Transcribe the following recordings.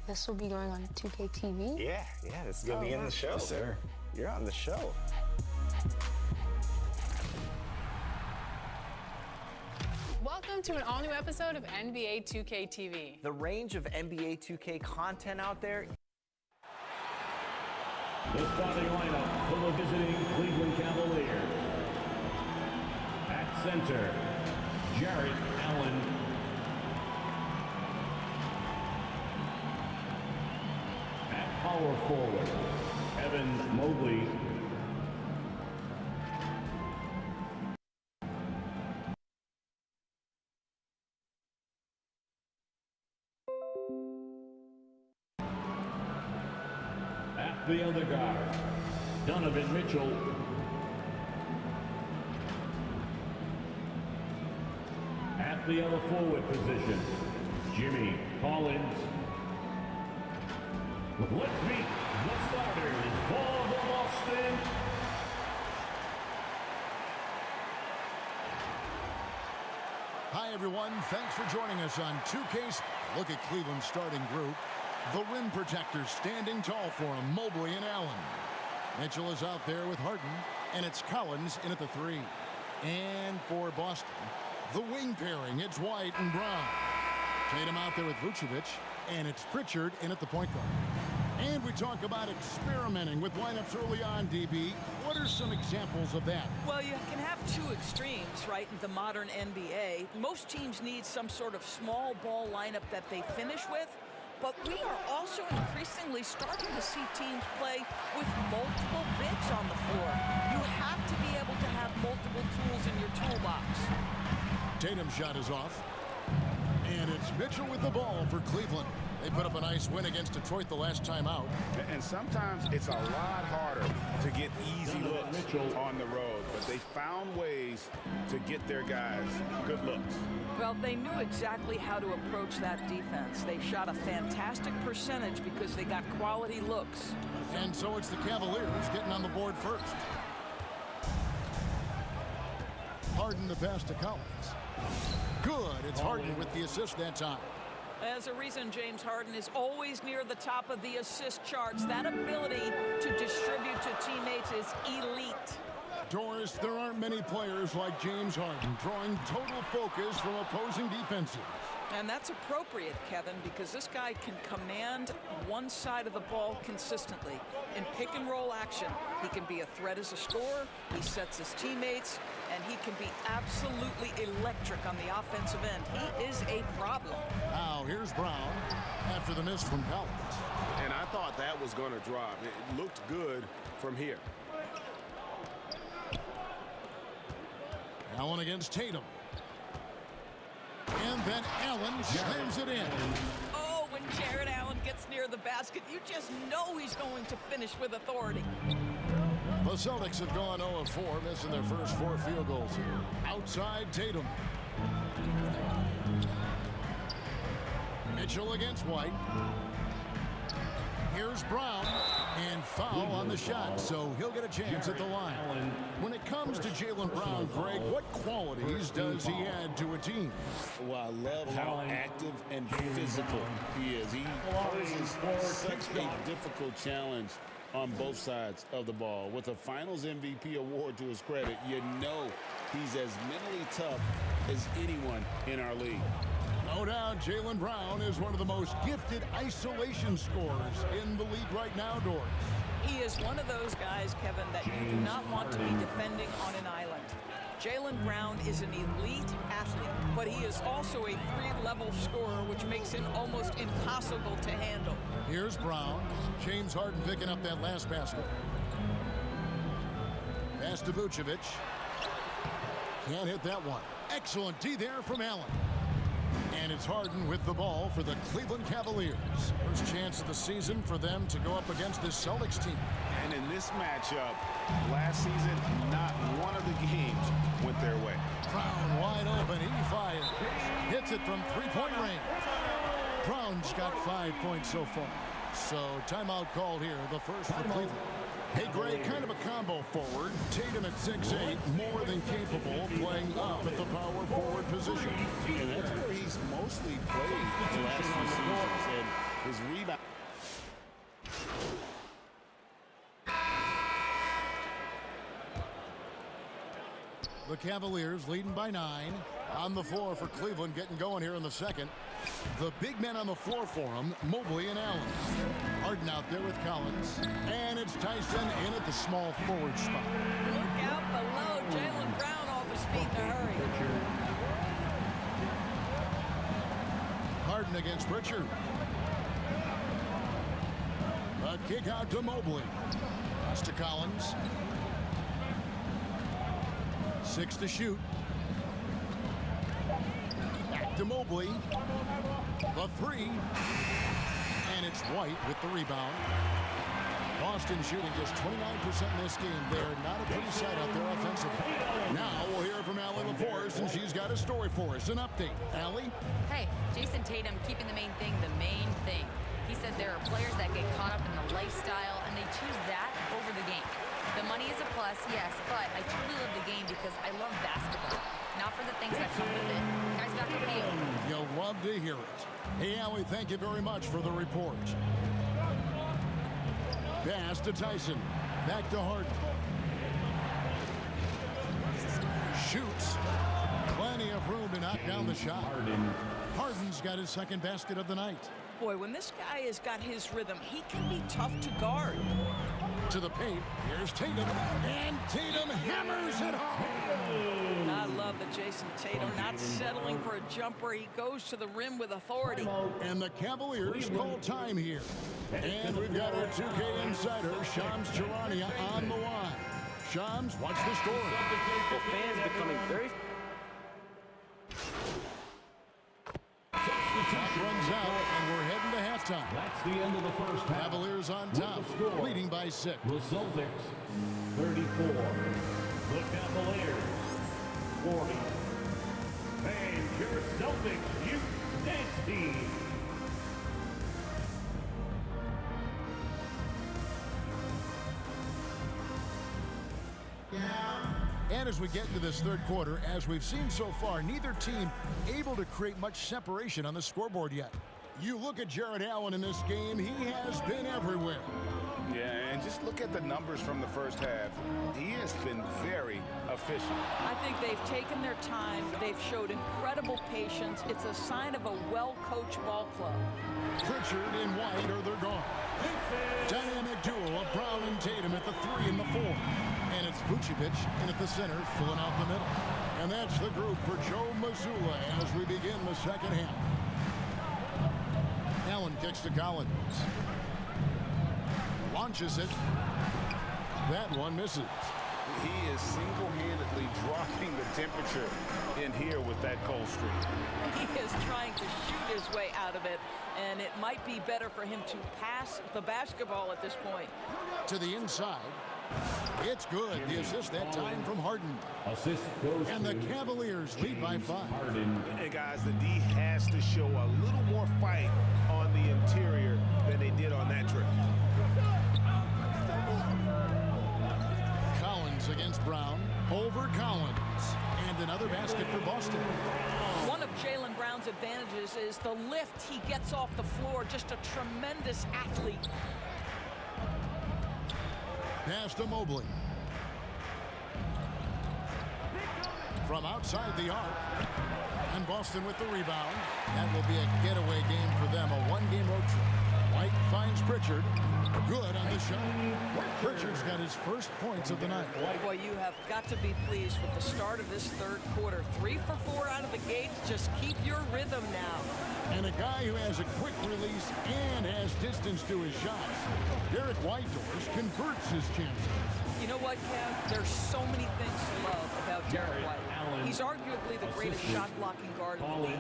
This will be going on 2K TV? Yeah, this is going to be in the show. Yes, sir. You're on the show. Welcome to an all-new episode of NBA 2K TV. The range of NBA 2K content out there. The starting lineup for the visiting Cleveland Cavaliers. At center, Jarrett Allen. At power forward, Evan Mobley. At the other guard, Donovan Mitchell. At the other forward position, Jimmy Collins. Let's meet the starters for the Boston. Hi, everyone. Thanks for joining us on 2K's Look at Cleveland's starting group. The rim protectors standing tall for him, Mobley and Allen. Mitchell is out there with Harden, and it's Collins in at the 3. And for Boston, the wing pairing, it's White and Brown. Tatum out there with Vucevic, and it's Pritchard in at the point guard. And we talk about experimenting with lineups early on, DB. What are some examples of that? Well, you can have two extremes, right, in the modern NBA. Most teams need some sort of small ball lineup that they finish with. But we are also increasingly starting to see teams play with multiple bigs on the floor. You have to be able to have multiple tools in your toolbox. Tatum's shot is off. And it's Mitchell with the ball for Cleveland. They put up a nice win against Detroit the last time out. And sometimes it's a lot harder to get easy looks on the road. But they found ways to get their guys good looks. Well, they knew exactly how to approach that defense. They shot a fantastic percentage because they got quality looks. And so it's the Cavaliers getting on the board first. Harden the pass to Collins. Good. It's Harden with the assist that time. There's a reason James Harden is always near the top of the assist charts. That ability to distribute to teammates is elite. Doris, there aren't many players like James Harden drawing total focus from opposing defenses. And that's appropriate, Kevin, because this guy can command one side of the ball consistently. In pick-and-roll action, he can be a threat as a scorer, he sets his teammates, and he can be absolutely electric on the offensive end. He is a problem. Now, here's Brown after the miss from Collins. And I thought that was going to drop. It looked good from here. Allen against Tatum. And then Allen slams it in. Oh, when Jarrett Allen gets near the basket, you just know he's going to finish with authority. The Celtics have gone 0 of 4, missing their first 4 field goals here. Outside Tatum. Mitchell against White. Here's Brown, and foul on the shot, so he'll get a chance at the line. When it comes to Jaylen Brown, Greg, what qualities does he add to a team? Well, I love how active and physical he is. He poses such a difficult challenge on both sides of the ball. With a Finals MVP award to his credit, you know he's as mentally tough as anyone in our league. No doubt Jaylen Brown is one of the most gifted isolation scorers in the league right now, Doris. He is one of those guys, Kevin, that you do not want to be defending on an island. Jaylen Brown is an elite athlete, but he is also a 3-level scorer, which makes him almost impossible to handle. Here's Brown. James Harden picking up that last basket. Pass to Vucevic. Can't hit that one. Excellent D there from Allen. And it's Harden with the ball for the Cleveland Cavaliers. First chance of the season for them to go up against this Celtics team. And in this matchup, last season, not one of the games went their way. Brown wide open. He fires. Hits it from three-point range. Brown's got 5 points so far. So timeout called here, the first for Cleveland. Hey, Greg, kind of a combo forward. Tatum at 6'8", more than capable, playing up at the power forward position. And that's where he's mostly played the last few seasons. And His rebound. The Cavaliers leading by 9. On the floor for Cleveland, getting going here in the second. The big men on the floor for them, Mobley and Allen. Harden out there with Collins. And it's Tyson in at the small forward spot. Look out below. Jaylen Brown off his feet in a hurry. Harden against Pritchard. A kick out to Mobley. Pass to Collins. 6 to shoot. Back to Mobley. The 3. And it's White with the rebound. Boston shooting just 29% in this game. They're not a pretty sight out there offensively. Now we'll hear from Allie LaForce, and she's got a story for us. An update. Allie? Hey, Jason Tatum keeping the main thing the main thing. He said there are players that get caught up in the lifestyle, and they choose that over the game. The money is a plus, yes, but I truly love the game because I love basketball, not for the things that come with it. Guys got the feel. You'll love to hear it. Hey, Allie, thank you very much for the report. Pass to Tyson. Back to Harden. Shoots. Plenty of room to knock down the shot. Harden's got his second basket of the night. Boy, when this guy has got his rhythm, he can be tough to guard. To the paint. Here's Tatum. And Tatum hammers it home. I love the Jason Tatum not settling for a jumper. He goes to the rim with authority. And the Cavaliers call time here. And we've got our 2K insider, Shams Charania, on the line. Shams, what's the story? Well, fans becoming very... Clock runs out, and we're heading to halftime. That's the end of the first half. Cavaliers on top, leading by 6. The Celtics, 34. The Cavaliers, 40. And your Celtics Youth Dance Team. And as we get into this third quarter, as we've seen so far, neither team able to create much separation on the scoreboard yet. You look at Jared Allen in this game, he has been everywhere. Yeah, and just look at the numbers from the first half. He has been very efficient. I think they've taken their time. They've showed incredible patience. It's a sign of a well-coached ball club. Pritchard and White are they're gone. Dynamic duo of Brown and Tatum at the 3 and the 4. And it's Vucevic in at the center, filling out the middle. And that's the group for Joe Mazzulla as we begin the second half. Allen kicks to Collins. Launches it. That one misses. He is single-handedly dropping the temperature in here with that cold streak. He is trying to shoot his way out of it, and it might be better for him to pass the basketball at this point. To the inside. It's good. The assist that time from Harden. Assist goes And the to Cavaliers lead by 5. Harden. Hey, guys, the D has to show a little more fight on the interior than they did on that trip. Collins against Brown. Over Collins. And another basket for Boston. One of Jaylen Brown's advantages is the lift he gets off the floor. Just a tremendous athlete. Pass to Mobley. From outside the arc. And Boston with the rebound. That will be a getaway game for them, a one-game road trip. White finds Pritchard. Good on the shot. Pritchard's got his first points of the night. Boy, you have got to be pleased with the start of this third quarter. 3 for 4 out of the gate. Just keep your rhythm now. And a guy who has a quick release and has distance to his shots. Derek Whitehorse converts his chances. You know what, Kev? There's so many things to love about Derek White. He's arguably the greatest shot-blocking guard in the league.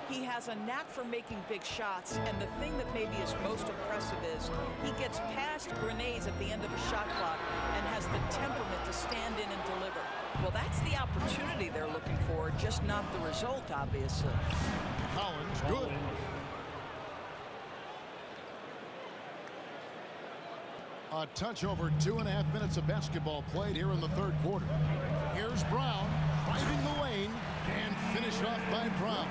He has a knack for making big shots, and the thing that maybe is most impressive is he gets past grenades at the end of a shot clock and has the temperament to stand in and deliver. Well, that's the opportunity they're looking for, just not the result, obviously. Collins, good. A touch over 2.5 minutes of basketball played here in the third quarter. Here's Brown, driving the lane, and finished off by Brown.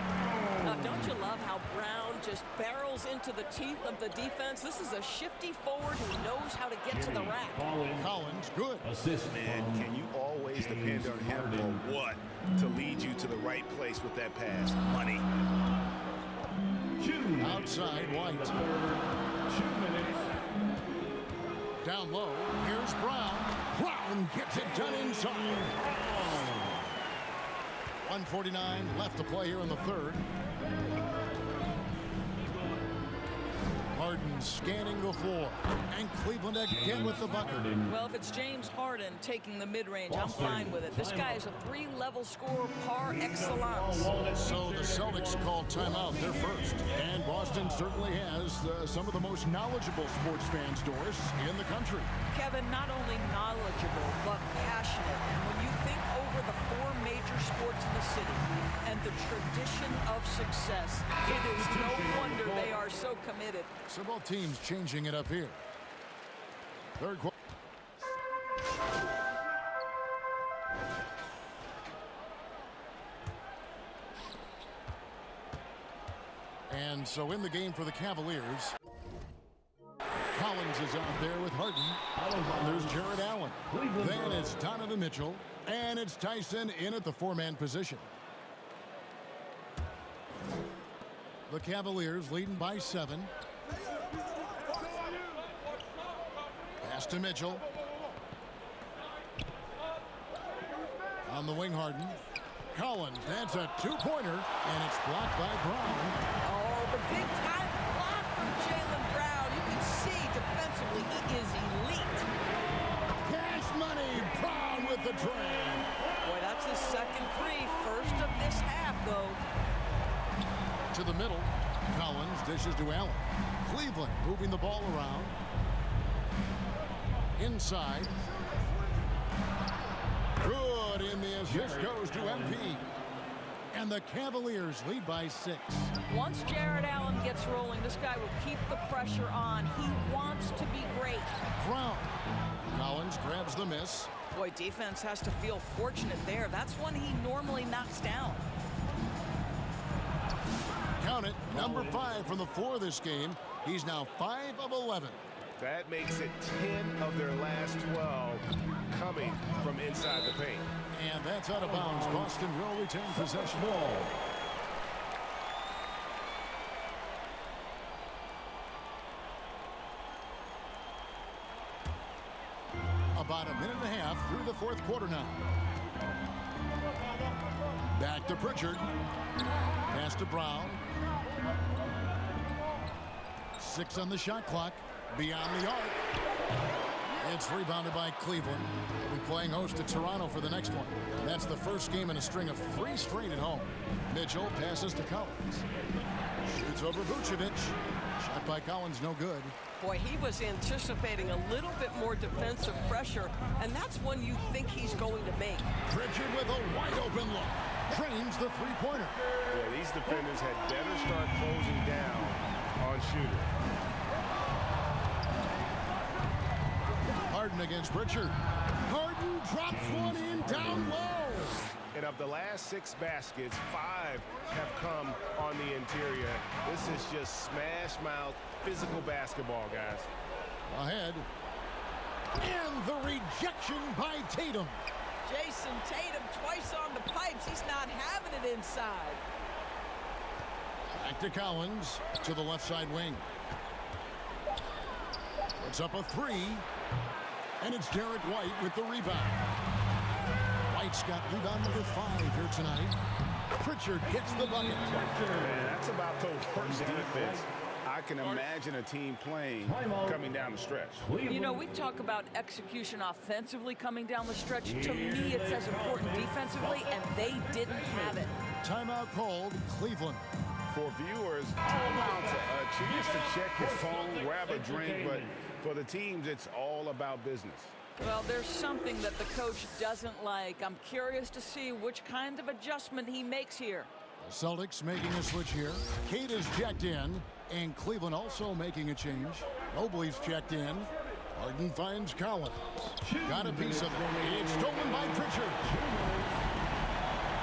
Now, don't you love how Brown just barrels into the teeth of the defense. This is a shifty forward who knows how to get to the rack. Collins, good. Assist. Man, can you always depend on him or what to lead you to the right place with that pass? Money. Outside, White. 2 minutes. Down low, here's Brown. Brown gets it done inside. 1:49 left to play here in the third. Harden scanning the floor. And Cleveland again with the bucket. Well, if it's James Harden taking the mid-range, I'm fine with it. This guy is a 3-level scorer par excellence. So the Celtics called timeout. They're first. And Boston certainly has some of the most knowledgeable sports fans, Doris, in the country. Kevin, not only knowledgeable, but passionate. And when you think over the 4 major sports in the city and the tradition of success, it is no wonder they are so committed. So both teams changing it up here. Third quarter. And so in the game for the Cavaliers, Collins is out there with Harden. There's Jared Allen. Then it's Donovan Mitchell. And it's Tyson in at the 4-man position. The Cavaliers leading by 7. Pass to Mitchell. On the wing, Harden. Collins, that's a 2-pointer, and it's blocked by Brown. Oh, the big-time block from Jaylen Brown. You can see defensively he is elite. Cash money, Brown with the drain. Boy, that's his second 3, first of this half, though. To the middle, Collins dishes to Allen. Cleveland moving the ball around. Inside. Good, in the assist goes to MP. And the Cavaliers lead by 6. Once Jared Allen gets rolling, this guy will keep the pressure on. He wants to be great. Brown. Collins grabs the miss. Boy, defense has to feel fortunate there. That's one he normally knocks down. Count it, number 5 from the floor this game. He's now 5 of 11. That makes it 10 of their last 12 coming from inside the paint. And that's out of bounds. Boston will retain possession. About a minute and a half through the fourth quarter now. Back to Pritchard. Pass to Brown. 6 on the shot clock. Beyond the arc. It's rebounded by Cleveland. We'll be playing host to Toronto for the next one. And that's the first game in a string of 3 straight at home. Mitchell passes to Collins. Shoots over Vucevic. Shot by Collins, no good. Boy, he was anticipating a little bit more defensive pressure, and that's one you think he's going to make. Pritchard with a wide open look. Trains the 3-pointer. Yeah, these defenders had better start closing down on Shooter. Harden against Pritchard. Harden drops one in down low. And of the last 6 baskets, 5 have come on the interior. This is just smash-mouth physical basketball, guys. Ahead. And the rejection by Tatum. Jason Tatum twice on the pipes. He's not having it inside. Back to Collins to the left side wing. Puts up a 3. And it's Derek White with the rebound. White's got rebound number 5 here tonight. Pritchard gets the bucket. Man, that's about the worst defense I can imagine a team playing coming down the stretch. You know, we talk about execution offensively coming down the stretch. To me, it's as important defensively, and they didn't have it. Timeout called, Cleveland. For viewers, timeout's a chance to check your phone, grab a drink, but for the teams, it's all about business. Well, there's something that the coach doesn't like. I'm curious to see which kind of adjustment he makes here. The Celtics making a switch here. Kate is checked in, and Cleveland also making a change. Mobley's checked in. Harden finds Collins. Got a piece of it. It's stolen by Pritchard.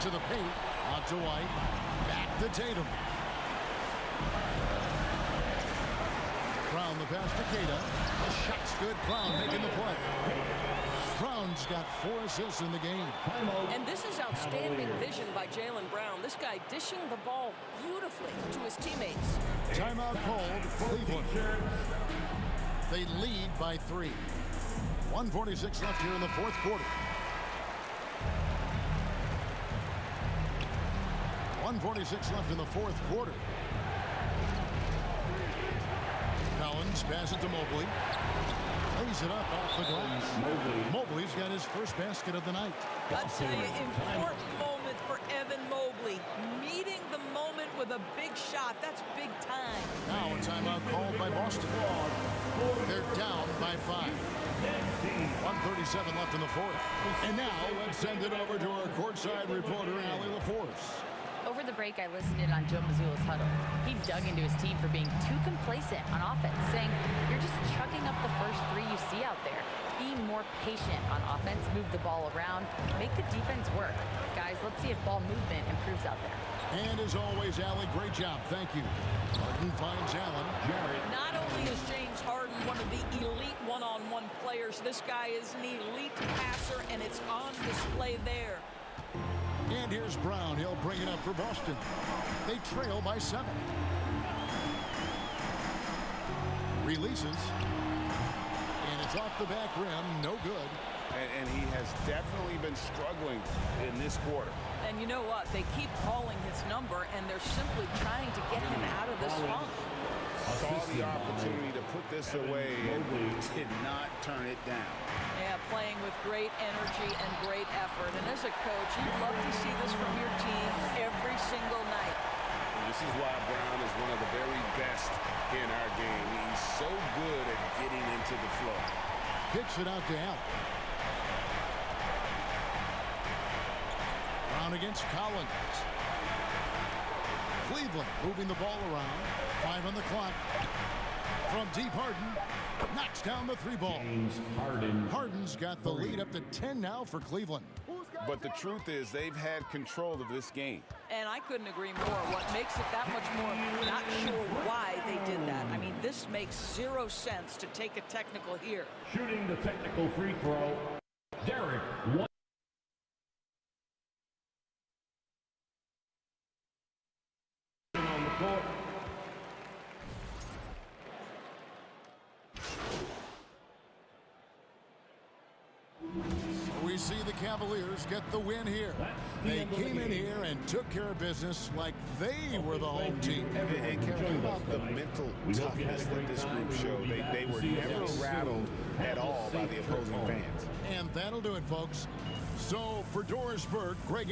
To the paint. Out to White. Back to Tatum. Brown, the pass to Keita. The shot's good. Brown making the play. Brown's got 4 assists in the game. And this is outstanding vision by Jaylen Brown. This guy dishing the ball beautifully to his teammates. Timeout called, Cleveland. They lead by 3. 1:46 left here in the fourth quarter. 1:46 left in the fourth quarter. Collins passes it to Mobley. Lays it up off the glass. Mobley's got his first basket of the night. I'll tell you, important moment for Evan Mobley. Meeting the moment with a big shot. That's big time. Now a timeout called by Boston. They're down by 5. 1:37 left in the fourth. And now let's send it over to our courtside reporter, Allie LaForce. Over the break, I listened in on Joe Mazzulla's huddle. He dug into his team for being too complacent on offense, saying, "You're just chucking up the first 3 you see out there. Be more patient on offense, move the ball around, make the defense work. Guys, let's see if ball movement improves out there." And as always, Allie, great job. Thank you. Harden finds Allen. Not only is James Harden one of the elite one-on-one players, this guy is an elite passer, and it's on display there. And here's Brown. He'll bring it up for Boston. They trail by 7. Releases. And it's off the back rim. No good. And he has definitely been struggling in this quarter. And you know what? They keep calling his number, and they're simply trying to get him out of this funk. Saw the opportunity to put this away and did not turn it down. Yeah, playing with great energy and great effort. And as a coach, you'd love to see this from your team every single night. And this is why Brown is one of the very best in our game. He's so good at getting into the flow. Kicks it out to Allen. Brown against Collins. Cleveland moving the ball around. 5 on the clock. From deep, Harden knocks down the 3 ball. Harden's got the lead up to 10 now for Cleveland. But the truth is they've had control of this game. And I couldn't agree more. What makes it that much more, not sure why they did that. I mean, this makes 0 sense to take a technical here. Shooting the technical free throw, Derek. On the court. We see the Cavaliers get the win here. They came in here and took care of business like they were the home team. And Kevin, about the mental toughness that this group showed. They were never rattled at all by the opposing fans. And that'll do it, folks. So for Doris Burke, Greg